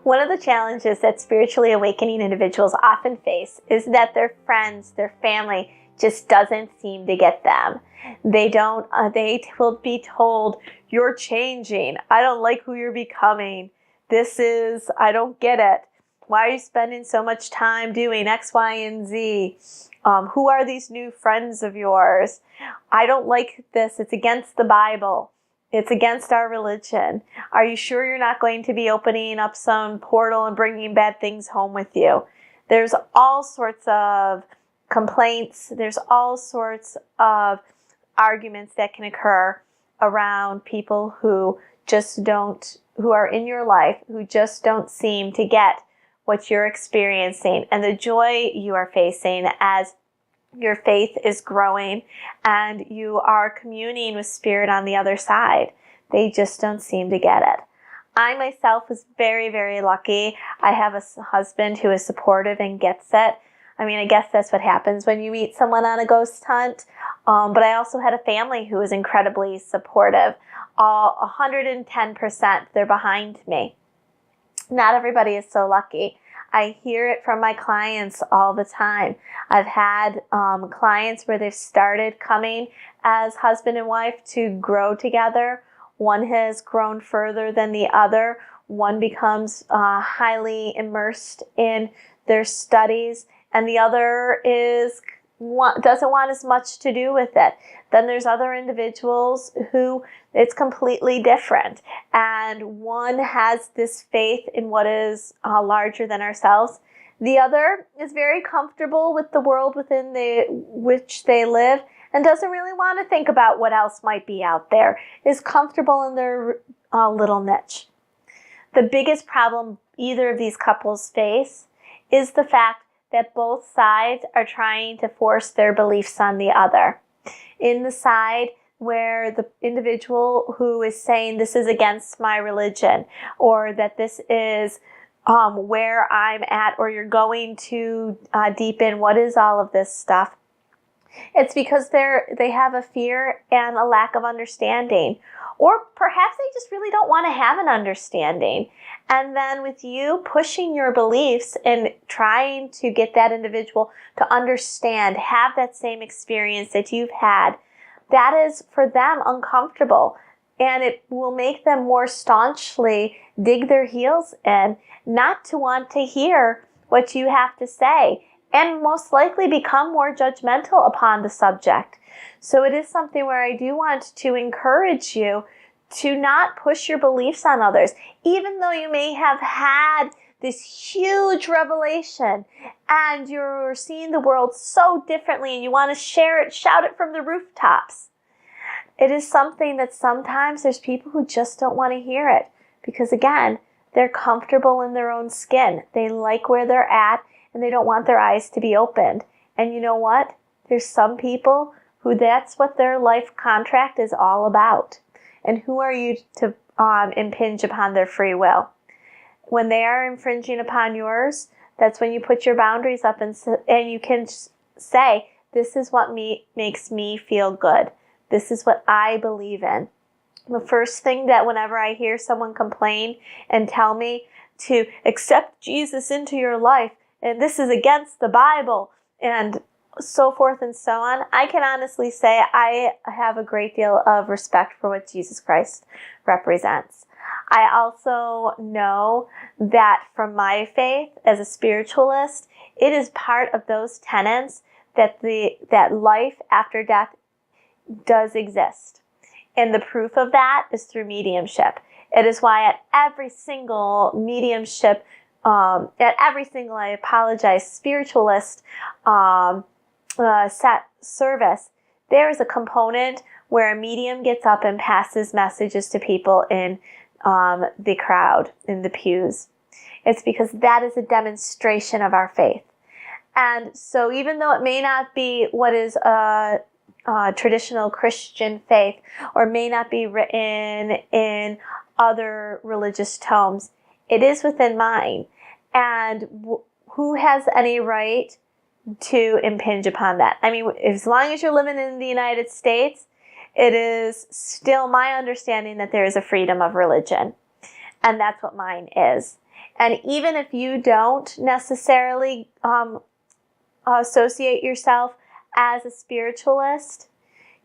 One of the challenges that spiritually awakening individuals often face is that their friends, their family, just doesn't seem to get them. They will be told, "You're changing. I don't like who you're becoming. I don't get it. Why are you spending so much time doing X, Y, and Z? Who are these new friends of yours? I don't like this. It's against the Bible. It's against our religion. Are you sure you're not going to be opening up some portal and bringing bad things home with you?" There's all sorts of complaints. There's all sorts of arguments that can occur around people who are in your life, who just don't seem to get what you're experiencing and the joy you are facing as your faith is growing and you are communing with Spirit on the other side. They just don't seem to get it. I myself was very, very lucky. I have a husband who is supportive and gets it. I mean, I guess that's what happens when you meet someone on a ghost hunt. But I also had a family who was incredibly supportive. 110%, they're behind me. Not everybody is so lucky. I hear it from my clients all the time. I've had clients where they've started coming as husband and wife to grow together. One has grown further than the other. One becomes highly immersed in their studies, and the other doesn't want as much to do with it. Then there's other individuals who it's completely different. And one has this faith in what is larger than ourselves. The other is very comfortable with the world within which they live and doesn't really want to think about what else might be out there, is comfortable in their little niche. The biggest problem either of these couples face is the fact that both sides are trying to force their beliefs on the other. In the side where the individual who is saying this is against my religion, or that this is where I'm at, or you're going too deep in, what is all of this stuff? It's because they have a fear and a lack of understanding. Or perhaps they just really don't want to have an understanding. And then with you pushing your beliefs and trying to get that individual to understand, have that same experience that you've had, that is for them uncomfortable. And it will make them more staunchly dig their heels in, not to want to hear what you have to say, and most likely become more judgmental upon the subject. So it is something where I do want to encourage you to not push your beliefs on others, even though you may have had this huge revelation and you're seeing the world so differently and you want to share it, shout it from the rooftops. It is something that sometimes there's people who just don't want to hear it because, again, they're comfortable in their own skin. They like where they're at and they don't want their eyes to be opened. And you know what? There's some people who that's what their life contract is all about. And who are you to impinge upon their free will? When they are infringing upon yours, that's when you put your boundaries up and you can say, this is what makes me feel good. This is what I believe in. The first thing that whenever I hear someone complain and tell me to accept Jesus into your life, and this is against the Bible, and so forth and so on, I can honestly say I have a great deal of respect for what Jesus Christ represents. I also know that from my faith as a spiritualist, it is part of those tenets that life after death does exist. And the proof of that is through mediumship. It is why at every single mediumship, spiritualist set service, there is a component where a medium gets up and passes messages to people in the crowd, in the pews. It's because that is a demonstration of our faith. And so even though it may not be what is a traditional Christian faith, or may not be written in other religious tomes, it is within mine. And who has any right to impinge upon that? I mean, as long as you're living in the United States, it is still my understanding that there is a freedom of religion. And that's what mine is. And even if you don't necessarily associate yourself as a spiritualist,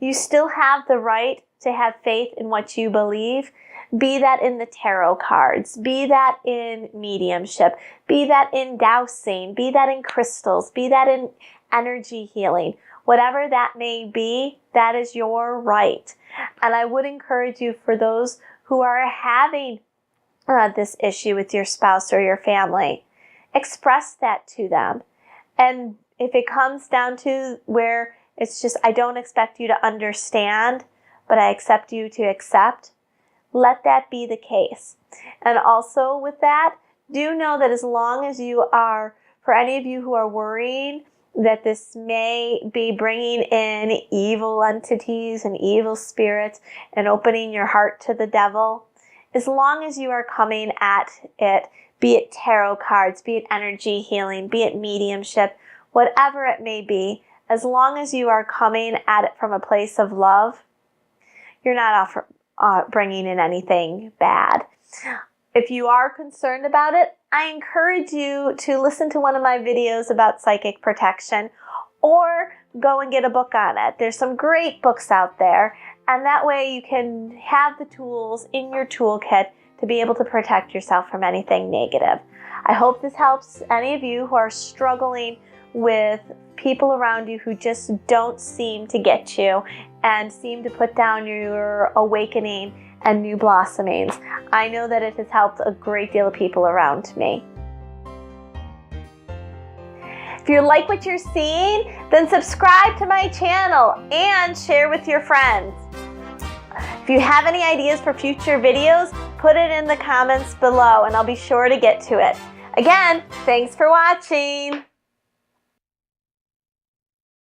you still have the right to have faith in what you believe. Be that in the tarot cards, be that in mediumship, be that in dowsing, be that in crystals, be that in energy healing. Whatever that may be, that is your right. And I would encourage you, for those who are having this issue with your spouse or your family, express that to them. And if it comes down to where it's just, I don't expect you to understand, but I accept you to accept, let that be the case. And also with that, do know that as long as you are, for any of you who are worrying that this may be bringing in evil entities and evil spirits and opening your heart to the devil, as long as you are coming at it, be it tarot cards, be it energy healing, be it mediumship, whatever it may be, as long as you are coming at it from a place of love, you're not bringing in anything bad. If you are concerned about it, I encourage you to listen to one of my videos about psychic protection, or go and get a book on it. There's some great books out there, and that way you can have the tools in your toolkit to be able to protect yourself from anything negative. I hope this helps any of you who are struggling with people around you who just don't seem to get you and seem to put down your awakening and new blossomings. I know that it has helped a great deal of people around me. If you like what you're seeing, then subscribe to my channel and share with your friends. If you have any ideas for future videos, put it in the comments below and I'll be sure to get to it. Again, thanks for watching.